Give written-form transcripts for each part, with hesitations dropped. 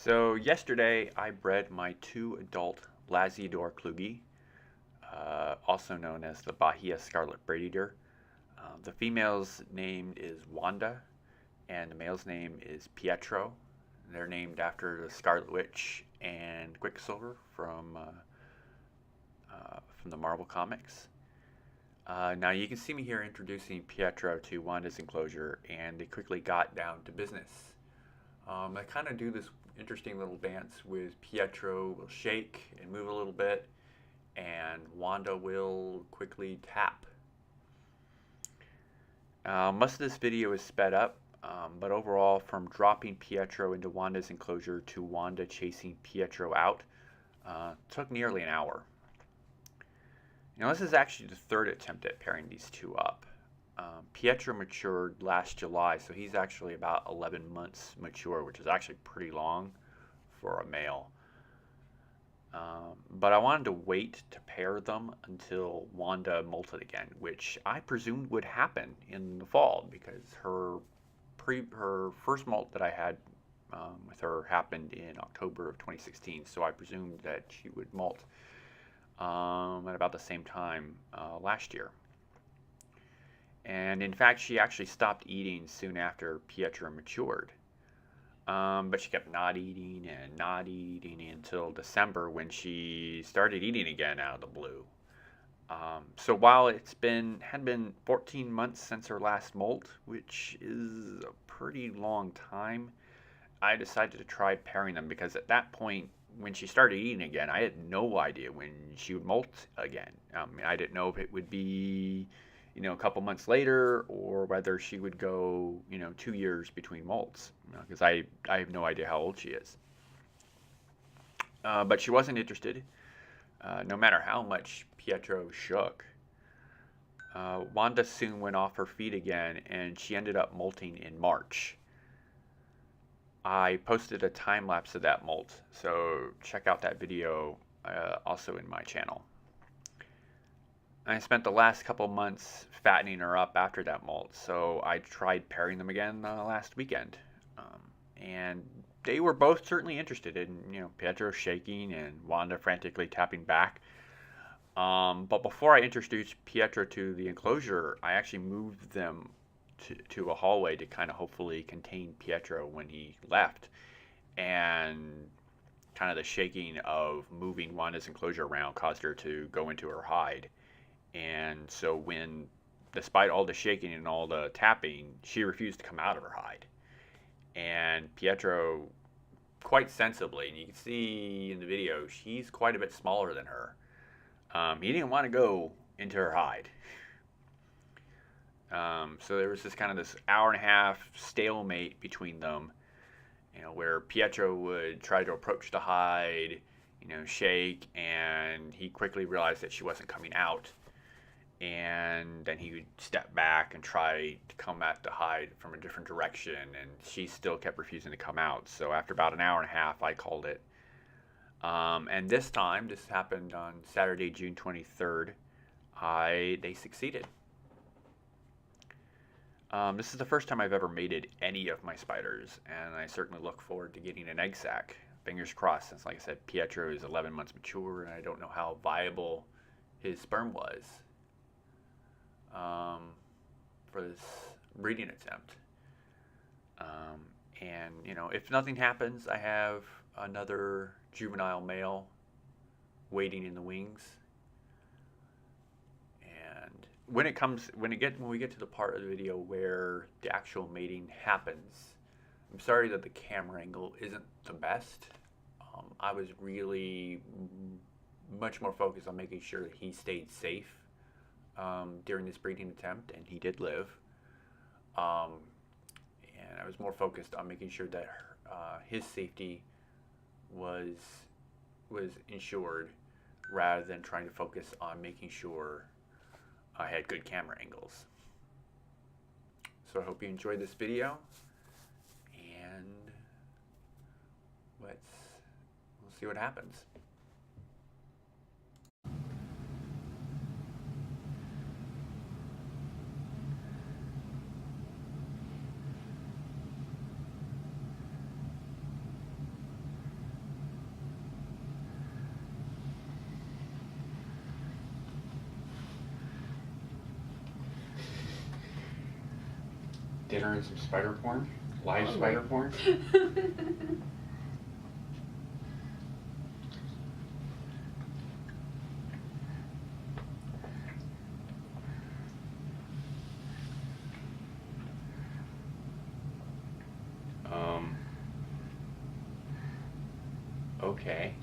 So yesterday I bred my two adult Lasiodora klugi, also known as the Bahia Scarlet Braid Eater. The female's name is Wanda, and the male's name is Pietro. They're named after the Scarlet Witch and Quicksilver from the Marvel comics. Now you can see me here introducing Pietro to Wanda's enclosure, and they quickly got down to business. I kind of do this interesting little dance with Pietro will shake and move a little bit, and Wanda will quickly tap. Most of this video is sped up, but overall, from dropping Pietro into Wanda's enclosure to Wanda chasing Pietro out, took nearly an hour. Now this is actually the third attempt at pairing these two up. Pietro matured last July, so he's actually about 11 months mature, which is actually pretty long for a male. But I wanted to wait to pair them until Wanda molted again, which I presumed would happen in the fall because her first molt that I had with her happened in October of 2016, so I presumed that she would molt at about the same time last year. And in fact, she actually stopped eating soon after Pietro matured. But she kept not eating until December, when she started eating again out of the blue. So while had been 14 months since her last molt, which is a pretty long time, I decided to try pairing them because at that point, when she started eating again, I had no idea when she would molt again. I didn't know if it would be, a couple months later, or whether she would go, 2 years between molts, because I have no idea how old she is. But she wasn't interested, no matter how much Pietro shook. Wanda soon went off her feet again, and she ended up molting in March. I posted a time lapse of that molt, so check out that video also in my channel. I spent the last couple months fattening her up after that molt, so I tried pairing them again last weekend. And they were both certainly interested in, Pietro shaking and Wanda frantically tapping back. But before I introduced Pietro to the enclosure, I actually moved them to a hallway to kind of hopefully contain Pietro when he left. And kind of the shaking of moving Wanda's enclosure around caused her to go into her hide. And so despite all the shaking and all the tapping, she refused to come out of her hide. And Pietro, quite sensibly, and you can see in the video, she's quite a bit smaller than her. He didn't want to go into her hide. So there was this hour and a half stalemate between them, where Pietro would try to approach the hide, shake, and he quickly realized that she wasn't coming out. And then he would step back and try to come at the hide from a different direction, and she still kept refusing to come out. So after about an hour and a half, I called it. And this happened on Saturday, June 23rd, they succeeded. This is the first time I've ever mated any of my spiders, and I certainly look forward to getting an egg sac. Fingers crossed, since, like I said, Pietro is 11 months mature, and I don't know how viable his sperm was for this breeding attempt. And, if nothing happens, I have another juvenile male waiting in the wings. And when we get to the part of the video where the actual mating happens, I'm sorry that the camera angle isn't the best. I was really much more focused on making sure that he stayed safe during this breeding attempt, and he did live. And I was more focused on making sure that his safety was ensured, rather than trying to focus on making sure I had good camera angles. So I hope you enjoyed this video, and we'll see what happens. get her in some spider porn? Live spider porn? Okay.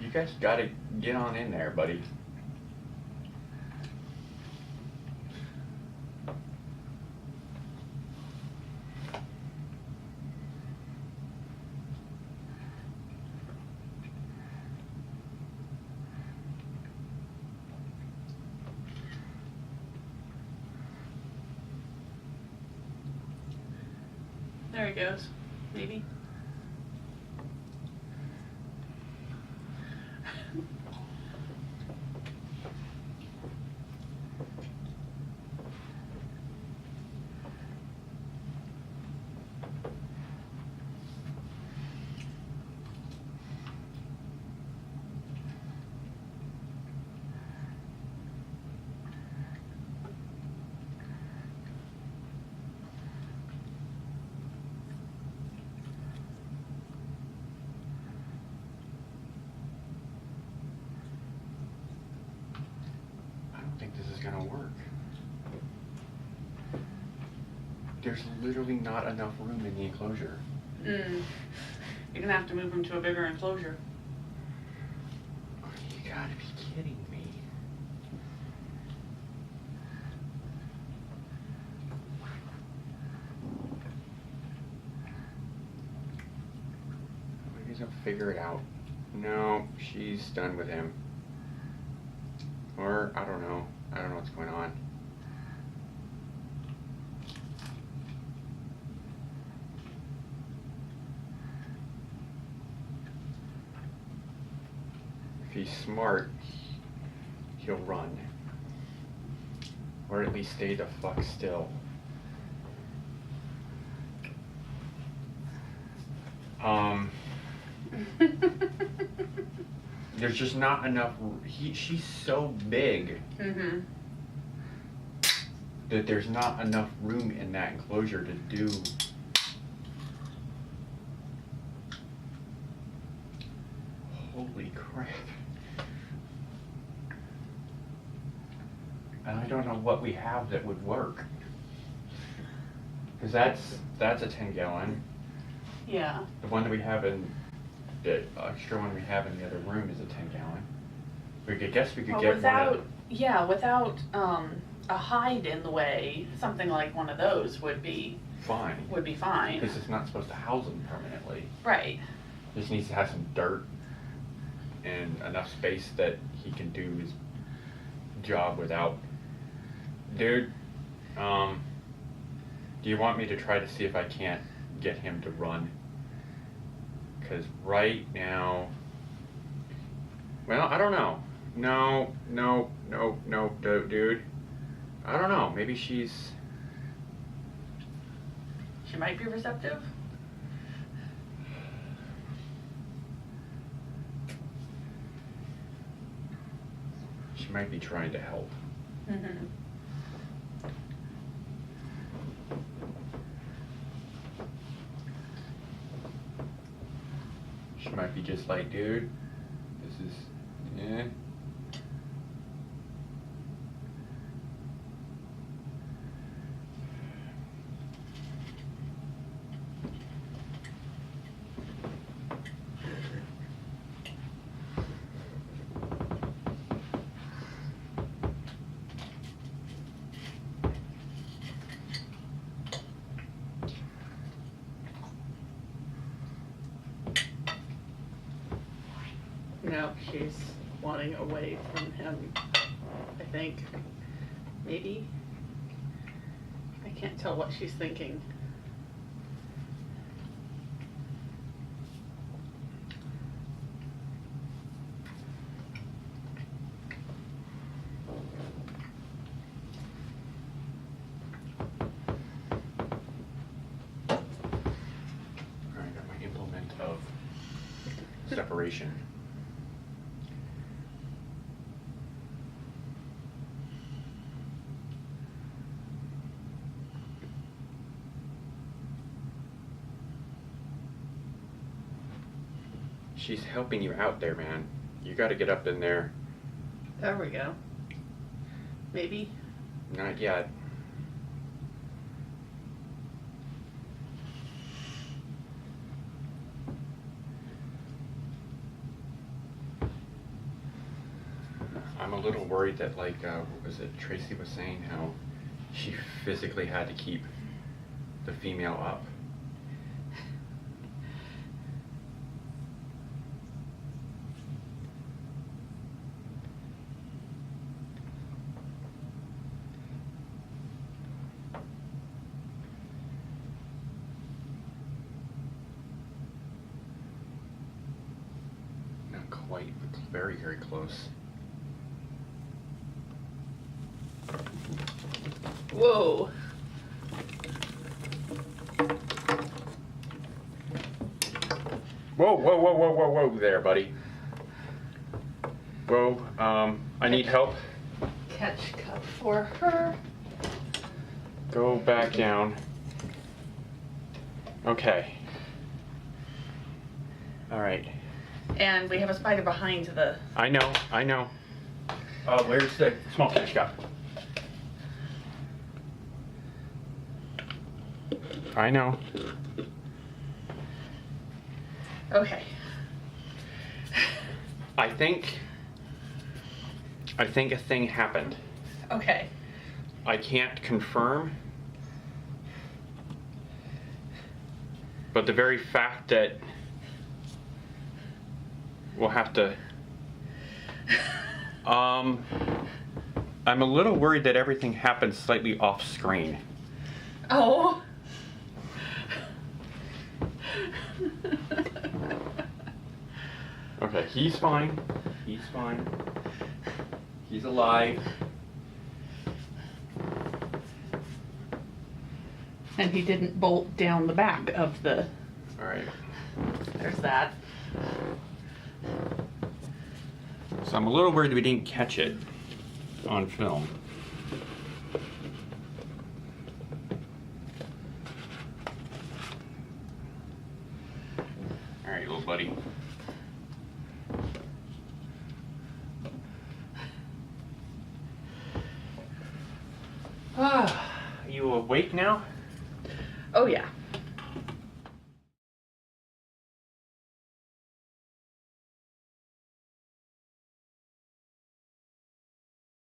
You guys gotta get on in there, buddy. There he goes. Maybe. I don't think this is gonna work. There's literally not enough room in the enclosure. You're gonna have to move him to a bigger enclosure. You gotta be kidding me. He's gonna figure it out. No, she's done with him. Or, I don't know. I don't know what's going on. If he's smart, he'll run. Or at least stay the fuck still. There's just not enough. She's so big that there's not enough room in that enclosure to do. Holy crap. And I don't know what we have that would work. Because that's a 10-gallon. Yeah. The one that we have in the extra one we have in the other room is a 10-gallon. We could get without, one of, yeah, without a hide in the way, something like one of those would be fine. Because it's not supposed to house them permanently. Right. Just needs to have some dirt and enough space that he can do his job without. Dude, do you want me to try to see if I can't get him to run? Because right now, well, I don't know. No, dude. I don't know. Maybe she might be receptive. She might be trying to help. She might be just like, dude, this is, eh. No, she's wanting away from him, I think. Maybe. I can't tell what she's thinking. separation. She's helping you out there, man. You got to get up in there. There we go. Maybe. Not yet. I'm a little worried that, like, what was it, Tracy was saying how she physically had to keep the female up. Not quite, but very, very close. Whoa. Whoa, whoa, whoa, whoa, whoa, whoa there, buddy. Whoa, I need help. Catch cup for her. Go back down. Okay. All right. And we have a spider behind the... I know, I know. Where's the small catch cup? I know. Okay. I think a thing happened. Okay. I can't confirm, but the very fact that we'll have to, I'm a little worried that everything happened slightly off screen. Oh. Okay, he's fine. He's fine. He's alive. And he didn't bolt down the back of the... All right. There's that. So I'm a little worried we didn't catch it on film. All right, little buddy. Are you awake now? Oh yeah.